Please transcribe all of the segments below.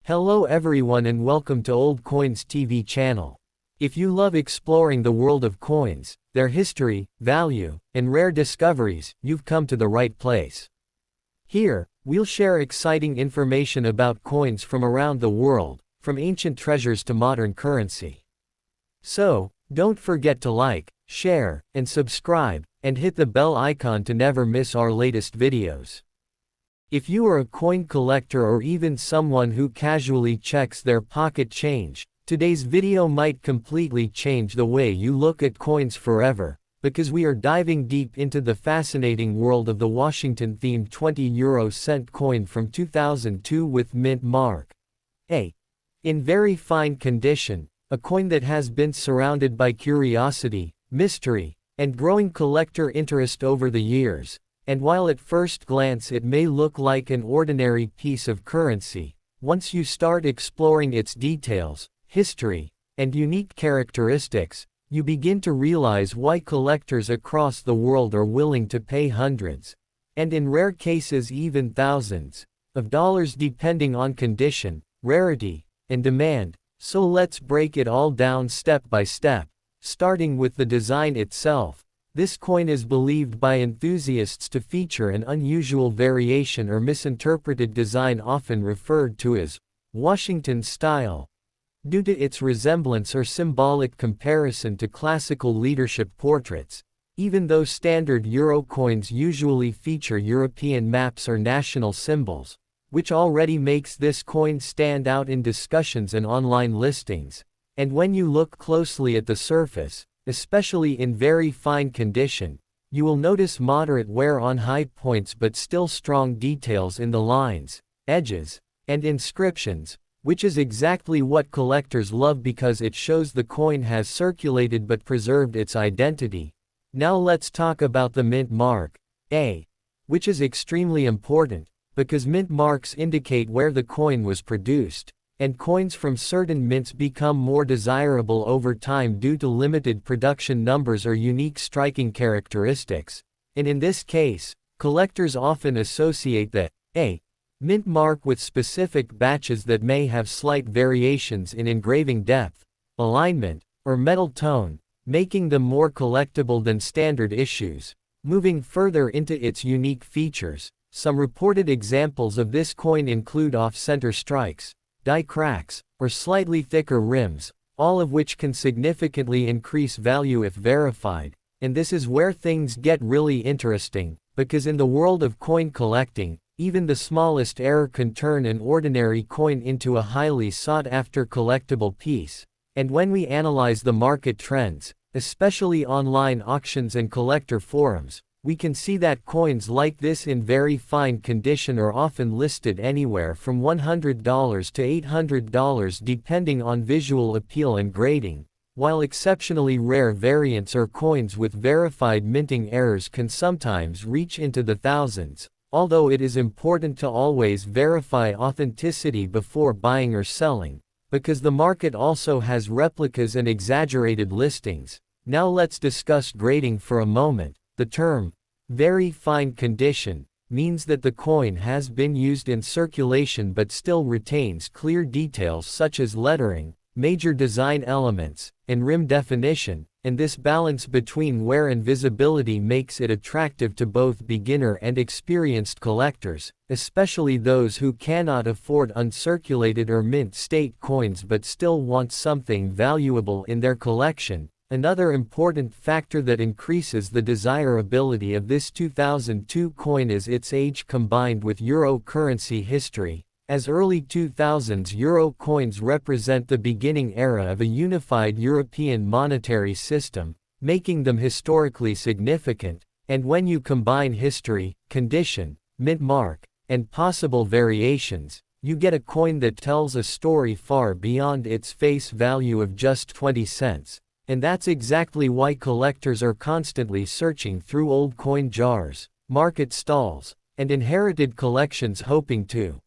Hello everyone and welcome to Old Coins TV channel. If you love exploring the world of coins, their history, value, and rare discoveries, you've come to the right place. Here, we'll share exciting information about coins from around the world, from ancient treasures to modern currency. So, don't forget to like, share, and subscribe, and hit the bell icon to never miss our latest videos. If you are a coin collector or even someone who casually checks their pocket change, today's video might completely change the way you look at coins forever, because we are diving deep into the fascinating world of the Washington-themed 20 cent coin from 2002 with mint mark A. In very fine condition, a coin that has been surrounded by curiosity, mystery, and growing collector interest over the years. And while at first glance it may look like an ordinary piece of currency, once you start exploring its details, history, and unique characteristics, you begin to realize why collectors across the world are willing to pay hundreds, and in rare cases even thousands, of dollars depending on condition, rarity, and demand. So let's break it all down step by step, starting with the design itself. This coin is believed by enthusiasts to feature an unusual variation or misinterpreted design often referred to as Washington style, due to its resemblance or symbolic comparison to classical leadership portraits, even though standard euro coins usually feature European maps or national symbols, which already makes this coin stand out in discussions and online listings. And when you look closely at the surface, especially in very fine condition, you will notice moderate wear on high points but still strong details in the lines, edges, and inscriptions, which is exactly what collectors love because it shows the coin has circulated but preserved its identity. Now let's talk about the mint mark A, which is extremely important, because mint marks indicate where the coin was produced, and coins from certain mints become more desirable over time due to limited production numbers or unique striking characteristics. And in this case, collectors often associate the A mint mark with specific batches that may have slight variations in engraving depth, alignment, or metal tone, making them more collectible than standard issues. Moving further into its unique features, some reported examples of this coin include off-center strikes, die cracks, or slightly thicker rims, all of which can significantly increase value if verified. And this is where things get really interesting, because in the world of coin collecting, even the smallest error can turn an ordinary coin into a highly sought-after collectible piece. And when we analyze the market trends, especially online auctions and collector forums, we can see that coins like this in very fine condition are often listed anywhere from $100 to $800 depending on visual appeal and grading, while exceptionally rare variants or coins with verified minting errors can sometimes reach into the thousands. Although it is important to always verify authenticity before buying or selling, because the market also has replicas and exaggerated listings. Now let's discuss grading for a moment. The term, very fine condition, means that the coin has been used in circulation but still retains clear details such as lettering, major design elements, and rim definition, and this balance between wear and visibility makes it attractive to both beginner and experienced collectors, especially those who cannot afford uncirculated or mint-state coins but still want something valuable in their collection. Another important factor that increases the desirability of this 2002 coin is its age combined with euro currency history, as early 2000s euro coins represent the beginning era of a unified European monetary system, making them historically significant. And when you combine history, condition, mint mark, and possible variations, you get a coin that tells a story far beyond its face value of just 20 cents. And that's exactly why collectors are constantly searching through old coin jars, market stalls, and inherited collections hoping to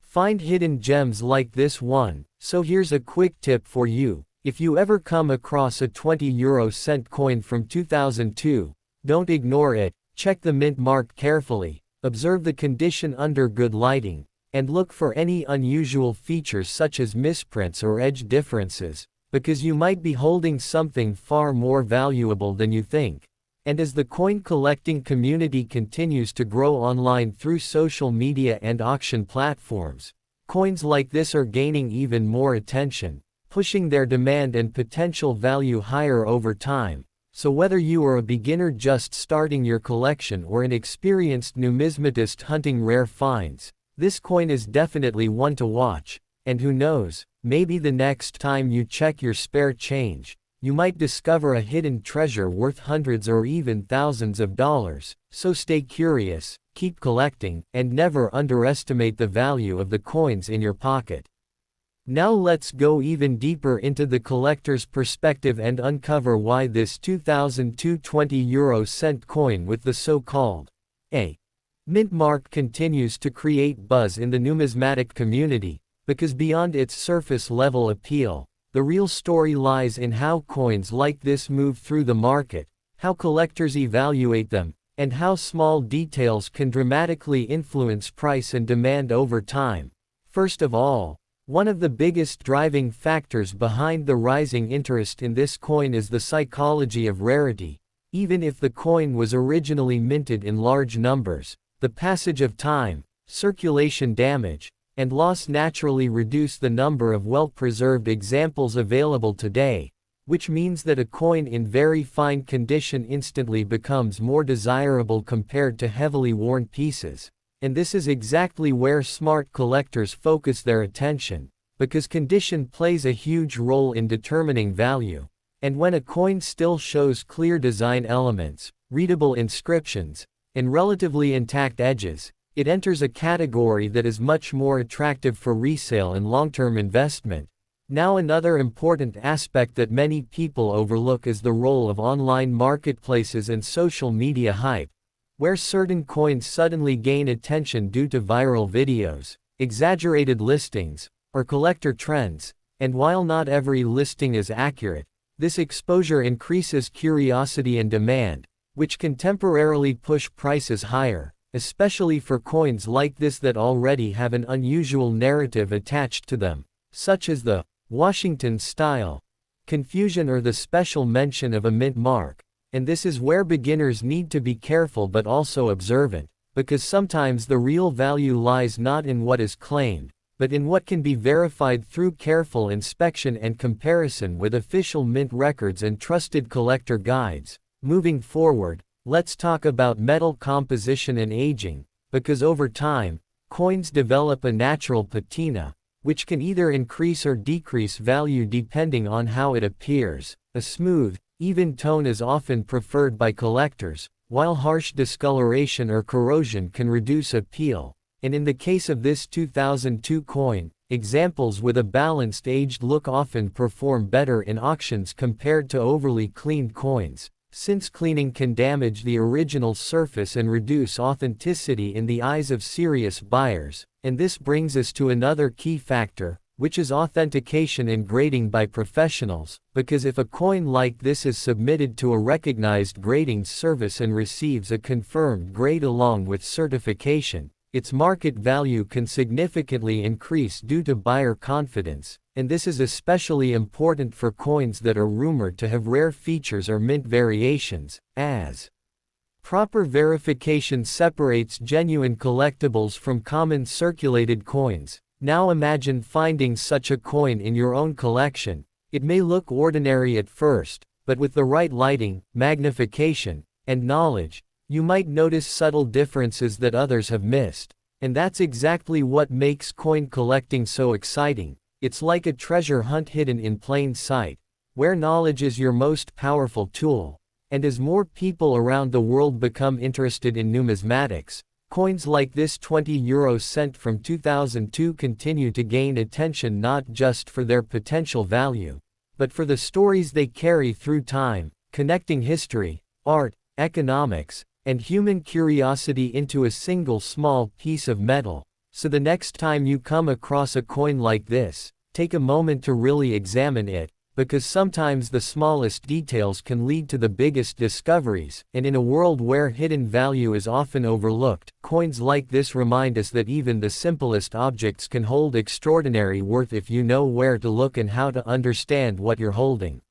find hidden gems like this one. So here's a quick tip for you. If you ever come across a 20 cent coin from 2002, don't ignore it, check the mint mark carefully, observe the condition under good lighting, And look for any unusual features such as misprints or edge differences, because you might be holding something far more valuable than you think. And as the coin collecting community continues to grow online through social media and auction platforms, coins like this are gaining even more attention, pushing their demand and potential value higher over time. So whether you are a beginner just starting your collection or an experienced numismatist hunting rare finds, this coin is definitely one to watch. And who knows, maybe the next time you check your spare change, you might discover a hidden treasure worth hundreds or even thousands of dollars. So stay curious, keep collecting, and never underestimate the value of the coins in your pocket. Now let's go even deeper into the collector's perspective and uncover why this 2002 20-euro-cent coin with the so-called A mint mark continues to create buzz in the numismatic community, because beyond its surface-level appeal, the real story lies in how coins like this move through the market, how collectors evaluate them, and how small details can dramatically influence price and demand over time. First of all, one of the biggest driving factors behind the rising interest in this coin is the psychology of rarity. Even if the coin was originally minted in large numbers, the passage of time, circulation damage, and loss naturally reduce the number of well-preserved examples available today, which means that a coin in very fine condition instantly becomes more desirable compared to heavily worn pieces. And this is exactly where smart collectors focus their attention, because condition plays a huge role in determining value. And when a coin still shows clear design elements, readable inscriptions, and relatively intact edges, it enters a category that is much more attractive for resale and long-term investment. Now another important aspect that many people overlook is the role of online marketplaces and social media hype, where certain coins suddenly gain attention due to viral videos, exaggerated listings, or collector trends. And while not every listing is accurate, this exposure increases curiosity and demand, which can temporarily push prices higher, especially for coins like this that already have an unusual narrative attached to them, such as the Washington style confusion or the special mention of a mint mark. And this is where beginners need to be careful but also observant, because sometimes the real value lies not in what is claimed, but in what can be verified through careful inspection and comparison with official mint records and trusted collector guides. Moving forward, let's talk about metal composition and aging, because over time, coins develop a natural patina, which can either increase or decrease value depending on how it appears. A smooth, even tone is often preferred by collectors, while harsh discoloration or corrosion can reduce appeal. And in the case of this 2002 coin, examples with a balanced aged look often perform better in auctions compared to overly cleaned coins, since cleaning can damage the original surface and reduce authenticity in the eyes of serious buyers. And this brings us to another key factor, which is authentication and grading by professionals, because if a coin like this is submitted to a recognized grading service and receives a confirmed grade along with certification, its market value can significantly increase due to buyer confidence. And this is especially important for coins that are rumored to have rare features or mint variations, as proper verification separates genuine collectibles from common circulated coins. Now imagine finding such a coin in your own collection. It may look ordinary at first, but with the right lighting, magnification, and knowledge, you might notice subtle differences that others have missed. And that's exactly what makes coin collecting so exciting. It's like a treasure hunt hidden in plain sight, where knowledge is your most powerful tool. And as more people around the world become interested in numismatics, coins like this 20-euro cent from 2002 continue to gain attention not just for their potential value, but for the stories they carry through time, connecting history, art, economics, and human curiosity into a single small piece of metal. So the next time you come across a coin like this, take a moment to really examine it, because sometimes the smallest details can lead to the biggest discoveries, and in a world where hidden value is often overlooked, coins like this remind us that even the simplest objects can hold extraordinary worth if you know where to look and how to understand what you're holding.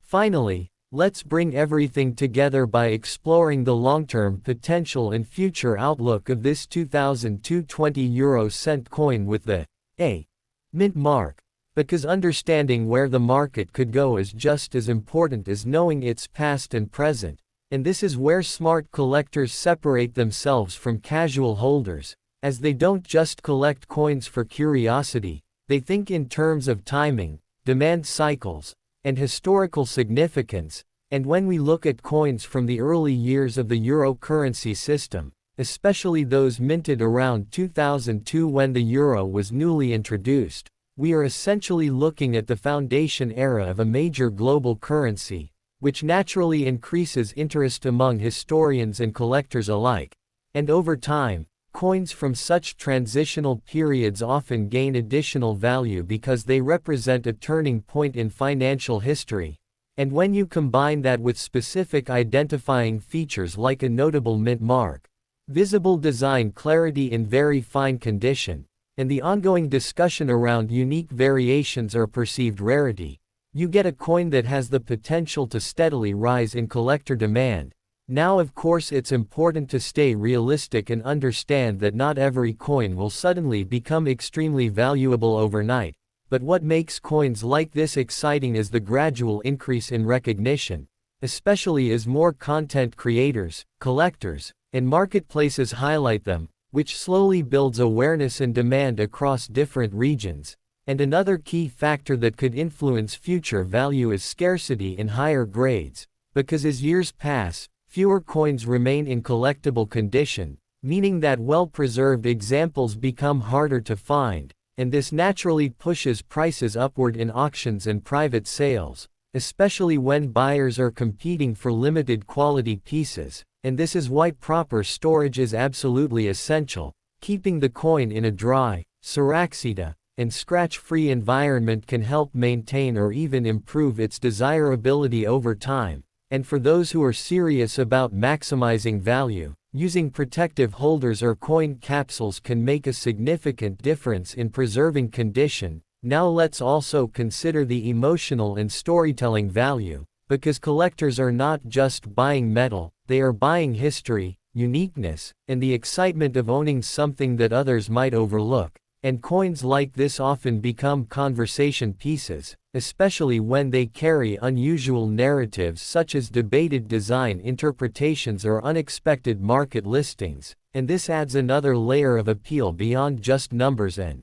Finally, let's bring everything together by exploring the long-term potential and future outlook of this 2020 euro cent coin with the A mint mark. Because understanding where the market could go is just as important as knowing its past and present, and this is where smart collectors separate themselves from casual holders, as they don't just collect coins for curiosity, they think in terms of timing, demand cycles, and historical significance. And when we look at coins from the early years of the euro currency system, especially those minted around 2002 when the euro was newly introduced, we are essentially looking at the foundation era of a major global currency, which naturally increases interest among historians and collectors alike. And over time, coins from such transitional periods often gain additional value because they represent a turning point in financial history. And when you combine that with specific identifying features like a notable mint mark, visible design clarity in very fine condition, and the ongoing discussion around unique variations or perceived rarity, you get a coin that has the potential to steadily rise in collector demand. Now, of course, it's important to stay realistic and understand that not every coin will suddenly become extremely valuable overnight, but what makes coins like this exciting is the gradual increase in recognition, especially as more content creators, collectors, and marketplaces highlight them, which slowly builds awareness and demand across different regions. And another key factor that could influence future value is scarcity in higher grades, because as years pass, fewer coins remain in collectible condition, meaning that well-preserved examples become harder to find, and this naturally pushes prices upward in auctions and private sales, especially when buyers are competing for limited quality pieces. And this is why proper storage is absolutely essential. Keeping the coin in a dry, Saraxita, and scratch-free environment can help maintain or even improve its desirability over time. And for those who are serious about maximizing value, using protective holders or coin capsules can make a significant difference in preserving condition. Now let's also consider the emotional and storytelling value, because collectors are not just buying metal, they are buying history, uniqueness, and the excitement of owning something that others might overlook. And coins like this often become conversation pieces, especially when they carry unusual narratives such as debated design interpretations or unexpected market listings, and this adds another layer of appeal beyond just numbers and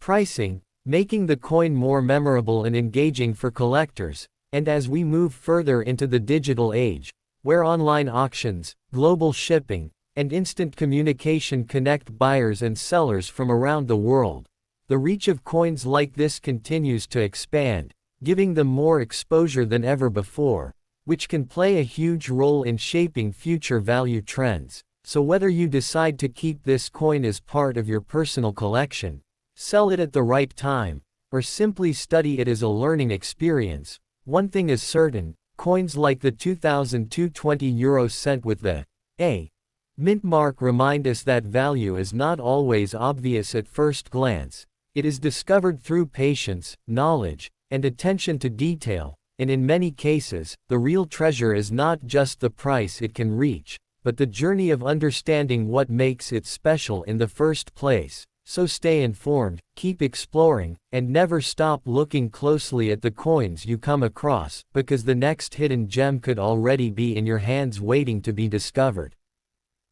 pricing, making the coin more memorable and engaging for collectors. And as we move further into the digital age, where online auctions, global shipping, and instant communication connect buyers and sellers from around the world, the reach of coins like this continues to expand, giving them more exposure than ever before, which can play a huge role in shaping future value trends. So whether you decide to keep this coin as part of your personal collection, sell it at the right time, or simply study it as a learning experience, one thing is certain: coins like the 2020 euro cent with the A mint mark remind us that value is not always obvious at first glance. It is discovered through patience, knowledge, and attention to detail, and in many cases, the real treasure is not just the price it can reach, but the journey of understanding what makes it special in the first place. So stay informed, keep exploring, and never stop looking closely at the coins you come across, because the next hidden gem could already be in your hands waiting to be discovered.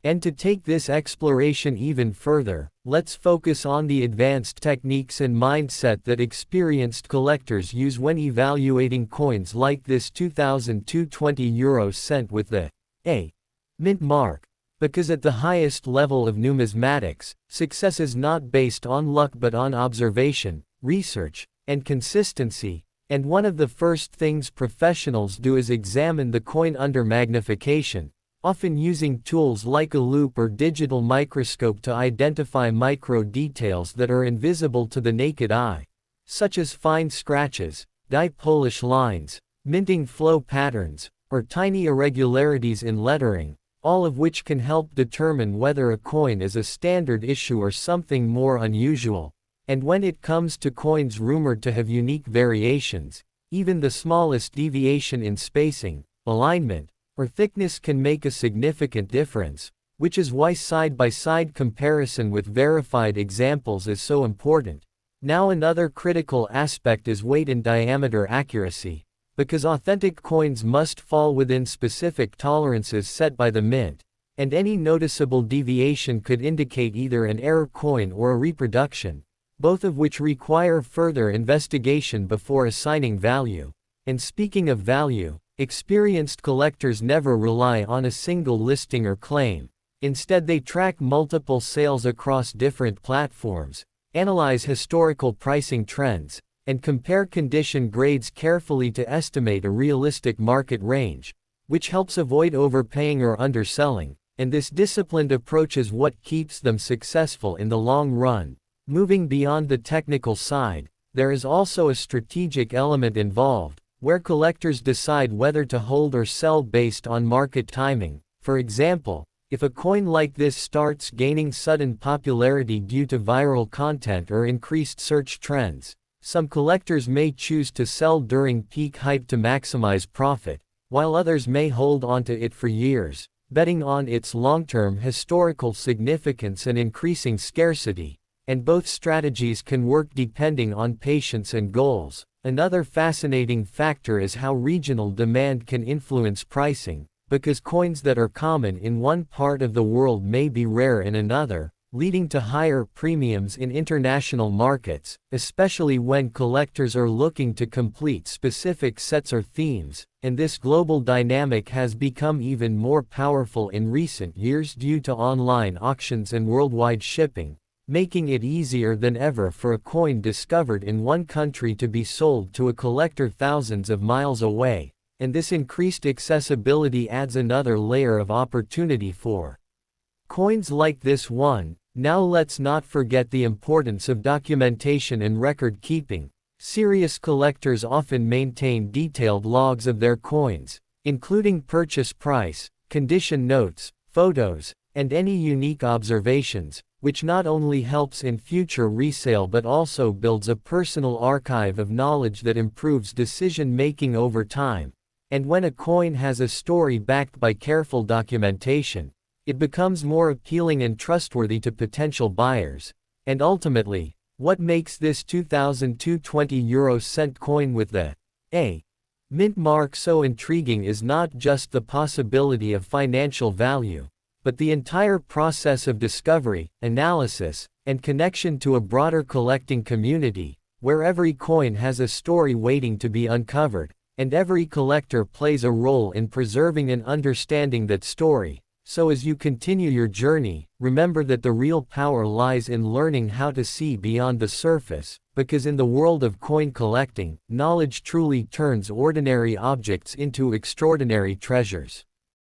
And to take this exploration even further, let's focus on the advanced techniques and mindset that experienced collectors use when evaluating coins like this 2020 euro cent with the A mint mark. Because at the highest level of numismatics, success is not based on luck but on observation, research, and consistency, and one of the first things professionals do is examine the coin under magnification, often using tools like a loupe or digital microscope to identify micro details that are invisible to the naked eye, such as fine scratches, dye-polish lines, minting flow patterns, or tiny irregularities in lettering, all of which can help determine whether a coin is a standard issue or something more unusual. And when it comes to coins rumored to have unique variations, even the smallest deviation in spacing, alignment, or thickness can make a significant difference, which is why side-by-side comparison with verified examples is so important. Now another critical aspect is weight and diameter accuracy, because authentic coins must fall within specific tolerances set by the mint, and any noticeable deviation could indicate either an error coin or a reproduction, both of which require further investigation before assigning value. And speaking of value, experienced collectors never rely on a single listing or claim. Instead, they track multiple sales across different platforms, analyze historical pricing trends, and compare condition grades carefully to estimate a realistic market range, which helps avoid overpaying or underselling, and this disciplined approach is what keeps them successful in the long run. Moving beyond the technical side, there is also a strategic element involved, where collectors decide whether to hold or sell based on market timing. For example, if a coin like this starts gaining sudden popularity due to viral content or increased search trends, some collectors may choose to sell during peak hype to maximize profit, while others may hold onto it for years, betting on its long-term historical significance and increasing scarcity. And both strategies can work depending on patience and goals. Another fascinating factor is how regional demand can influence pricing, because coins that are common in one part of the world may be rare in another, leading to higher premiums in international markets, especially when collectors are looking to complete specific sets or themes. And this global dynamic has become even more powerful in recent years due to online auctions and worldwide shipping, making it easier than ever for a coin discovered in one country to be sold to a collector thousands of miles away. And this increased accessibility adds another layer of opportunity for coins like this one. Now let's not forget the importance of documentation and record keeping. Serious collectors often maintain detailed logs of their coins, including purchase price, condition notes, photos, and any unique observations, which not only helps in future resale but also builds a personal archive of knowledge that improves decision-making over time. And when a coin has a story backed by careful documentation, it becomes more appealing and trustworthy to potential buyers. And ultimately, what makes this 2020 euro cent coin with the A mint mark so intriguing is not just the possibility of financial value, but the entire process of discovery, analysis, and connection to a broader collecting community, where every coin has a story waiting to be uncovered, and every collector plays a role in preserving and understanding that story. So as you continue your journey, remember that the real power lies in learning how to see beyond the surface, because in the world of coin collecting, knowledge truly turns ordinary objects into extraordinary treasures.